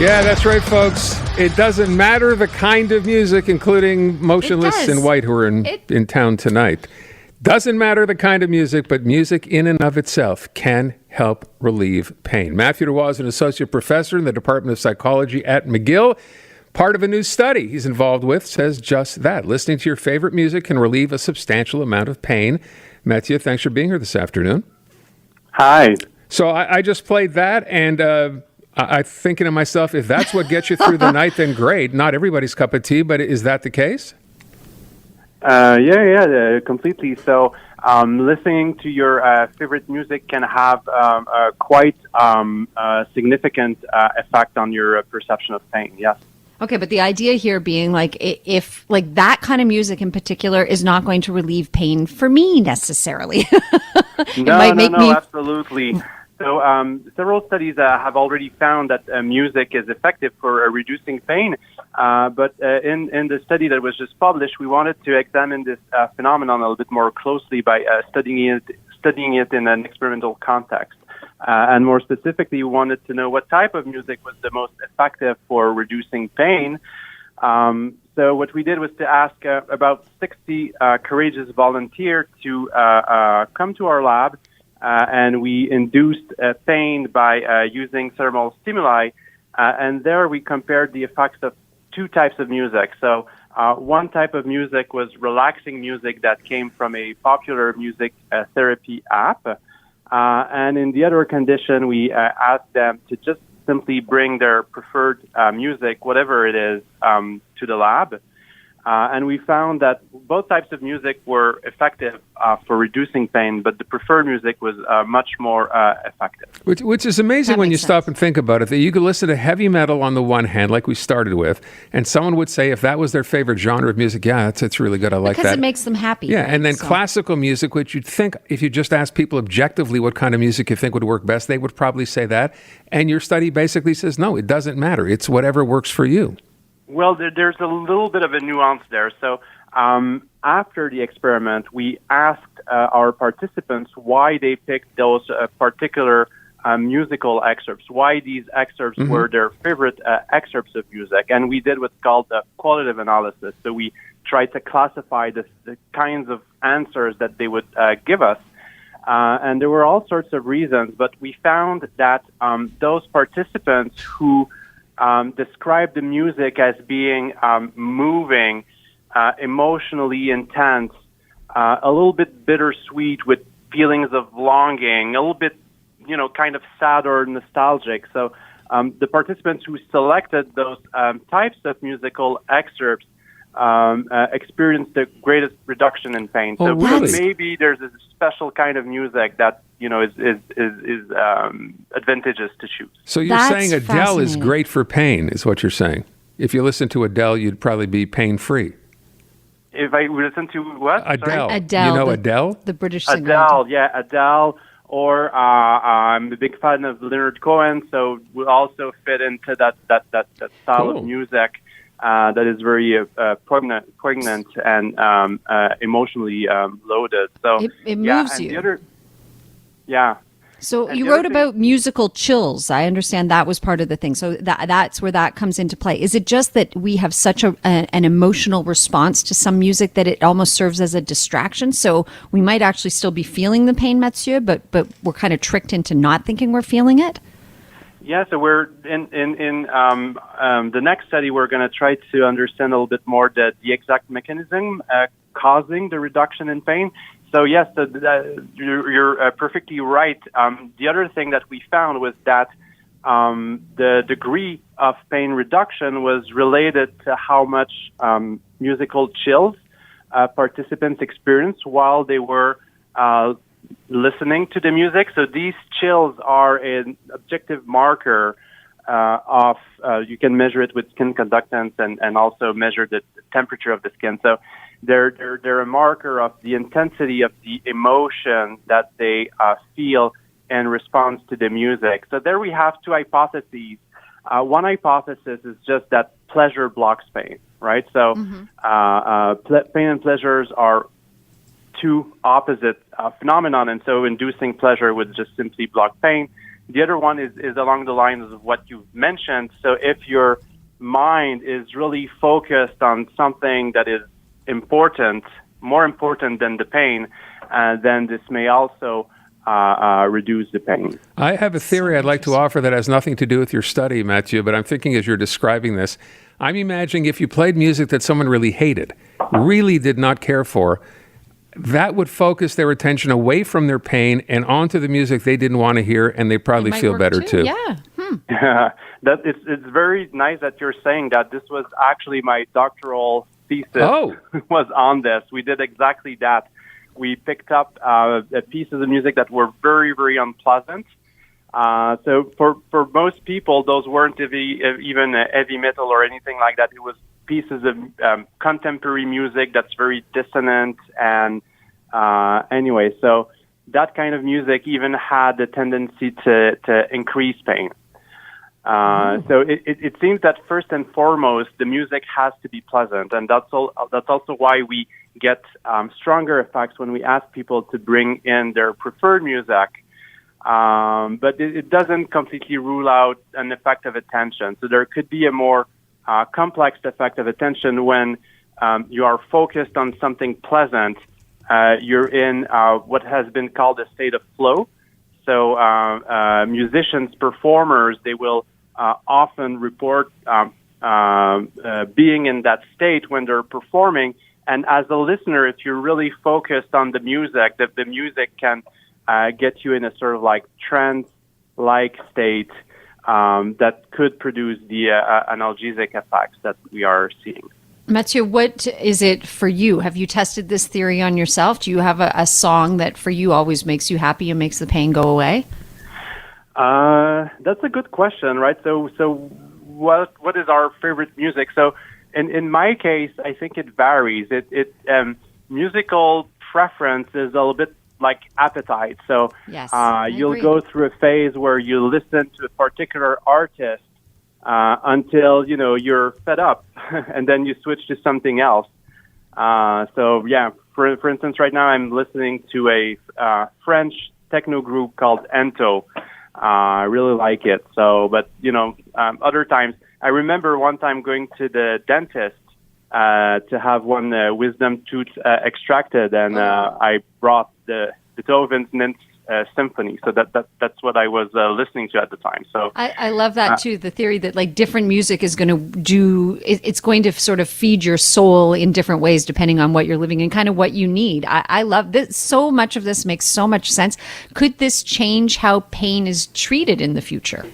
Yeah, that's right, folks. It doesn't matter the kind of music, including Motionless in White, who are in town tonight. Doesn't matter the kind of music, but music in and of itself can help relieve pain. Mathieu is an associate professor in the Department of Psychology at McGill. Part of a new study he's involved with says just that. Listening to your favorite music can relieve a substantial amount of pain. Mathieu, thanks for being here this afternoon. Hi. So I just played that, and I'm thinking to myself, if that's what gets you through the night, then great. Not everybody's cup of tea, but is that the case? Yeah, completely. So listening to your favorite music can have quite a significant effect on your perception of pain, yes. Okay, but the idea here being like if like that kind of music in particular is not going to relieve pain for me necessarily. No, absolutely. So several studies have already found that music is effective for reducing pain. But in the study that was just published, we wanted to examine this phenomenon a little bit more closely by studying it in an experimental context. And more specifically, we wanted to know what type of music was the most effective for reducing pain. So what we did was to ask about 60 courageous volunteers to come to our lab, and we induced pain by using thermal stimuli. And there we compared the effects of two types of music. So one type of music was relaxing music that came from a popular music therapy app. And in the other condition, we asked them to just simply bring their preferred music, whatever it is, to the lab. And we found that both types of music were effective for reducing pain, but the preferred music was much more effective. Which is amazing when you stop and think about it, that you could listen to heavy metal on the one hand, like we started with, and someone would say if that was their favorite genre of music, yeah, it's really good, I like that. Because it makes them happy. Yeah, right? and then classical music, which you'd think, if you just ask people objectively what kind of music you think would work best, they would probably say that. And your study basically says, no, it doesn't matter. It's whatever works for you. Well, there's a little bit of a nuance there. So after the experiment, we asked our participants why they picked those particular musical excerpts, why these excerpts were their favorite excerpts of music. And we did what's called a qualitative analysis. So we tried to classify the kinds of answers that they would give us. And there were all sorts of reasons, but we found that those participants who described the music as being moving, emotionally intense, a little bit bittersweet with feelings of longing, a little bit, kind of sad or nostalgic. So the participants who selected those types of musical excerpts experienced the greatest reduction in pain. Oh, so really? Maybe there's a special kind of music that is advantageous to choose. So you're saying Adele is great for pain, is what you're saying. If you listen to Adele, you'd probably be pain-free. If I listen to what? Adele. Sorry? Adele. You know Adele? The British singer. Adele. Or I'm a big fan of Leonard Cohen, so we also fit into that style of music that is very poignant and emotionally loaded. So it moves you. So you wrote about musical chills. I understand that was part of the thing. So that's where that comes into play. Is it just that we have such an emotional response to some music that it almost serves as a distraction? So we might actually still be feeling the pain, Mathieu, but we're kind of tricked into not thinking we're feeling it? Yeah, so we're in the next study, we're going to try to understand a little bit more the exact mechanism causing the reduction in pain. So yes, you're perfectly right. The other thing that we found was that the degree of pain reduction was related to how much musical chills participants experienced while they were listening to the music. So these chills are an objective marker of, you can measure it with skin conductance and also measure the temperature of the skin. So they're a marker of the intensity of the emotion that they feel in response to the music. So there we have two hypotheses. One hypothesis is just that pleasure blocks pain, right? So pain and pleasures are two opposite phenomenon, and so inducing pleasure would just simply block pain. The other one is along the lines of what you've mentioned. So if your mind is really focused on something that is important, more important than the pain, then this may also reduce the pain. I have a theory I'd like to offer that has nothing to do with your study, Mathieu, but I'm thinking as you're describing this, I'm imagining if you played music that someone really hated, really did not care for, that would focus their attention away from their pain and onto the music they didn't want to hear, and they probably feel better too. Yeah. Yeah, it's very nice that you're saying that. This was actually my doctoral thesis was on this. We did exactly that. We picked up pieces of music that were very, very unpleasant. So for most people, those weren't even heavy metal or anything like that. It was pieces of contemporary music that's very dissonant. And anyway, so that kind of music even had the tendency to increase pain. So it seems that first and foremost, the music has to be pleasant. And that's also why we get stronger effects when we ask people to bring in their preferred music. But it doesn't completely rule out an effect of attention. So there could be a more complex effect of attention when you are focused on something pleasant. You're in what has been called a state of flow. So musicians, performers, they will often report being in that state when they're performing. And as a listener, if you're really focused on the music, the music can get you in a sort of like trance-like state that could produce the analgesic effects that we are seeing. Mathieu, what is it for you? Have you tested this theory on yourself? Do you have a song that for you always makes you happy and makes the pain go away? That's a good question, right? So what is our favorite music? So in my case, I think it varies. Musical preference is a little bit like appetite. So yes, you'll go through a phase where you listen to a particular artist until you're fed up, and then you switch to something else. So yeah, for instance, right now I'm listening to a French techno group called Ento. I really like it. So, but other times, I remember one time going to the dentist to have one wisdom tooth extracted, and I brought the Beethoven's Ninth Symphony. So that's what I was listening to at the time. So I love that too. The theory that like different music is going to it's going to sort of feed your soul in different ways depending on what you're living and kind of what you need. I love this. So much of this makes so much sense. Could this change how pain is treated in the future?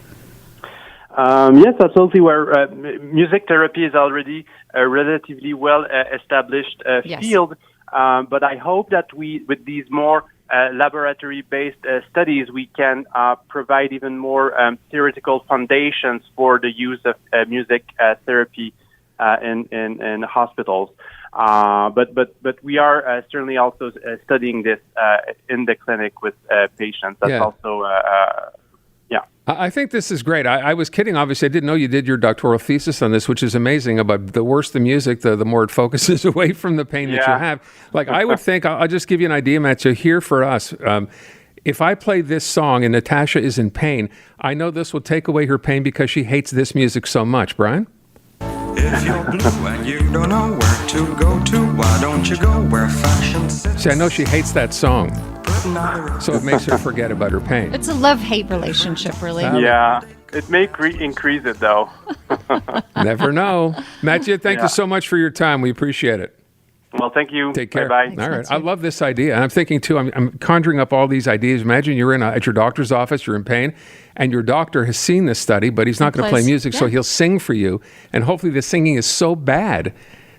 Yes, absolutely. Where music therapy is already a relatively well established field, but I hope that with these more laboratory-based studies, we can provide even more theoretical foundations for the use of music therapy in hospitals. But we are certainly also studying this in the clinic with patients. That's also. I think this is great. I was kidding. Obviously, I didn't know you did your doctoral thesis on this, which is amazing. About the worse the music, the more it focuses away from the pain that you have. Like I would think, I'll just give you an idea, Mathieu. Here for us, if I play this song and Natasha is in pain, I know this will take away her pain because she hates this music so much. Brian? If you're blue and you don't know where to go to, why don't you go where fashion sits? See, I know she hates that song. So it makes her forget about her pain. It's a love-hate relationship, really. Yeah, it may increase it, though. Never know. Mathieu, thank you so much for your time. We appreciate it. Well, thank you. Take care. Bye-bye. Thanks, all right. Mathieu. I love this idea. And I'm thinking, too, I'm conjuring up all these ideas. Imagine you're at your doctor's office, you're in pain, and your doctor has seen this study, but he's not going to play music, so he'll sing for you. And hopefully the singing is so bad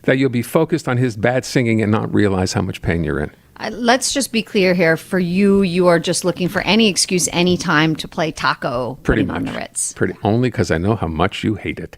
that you'll be focused on his bad singing and not realize how much pain you're in. Let's just be clear here. For you are just looking for any excuse, any time to play taco Pretty much on the Ritz. Only because I know how much you hate it.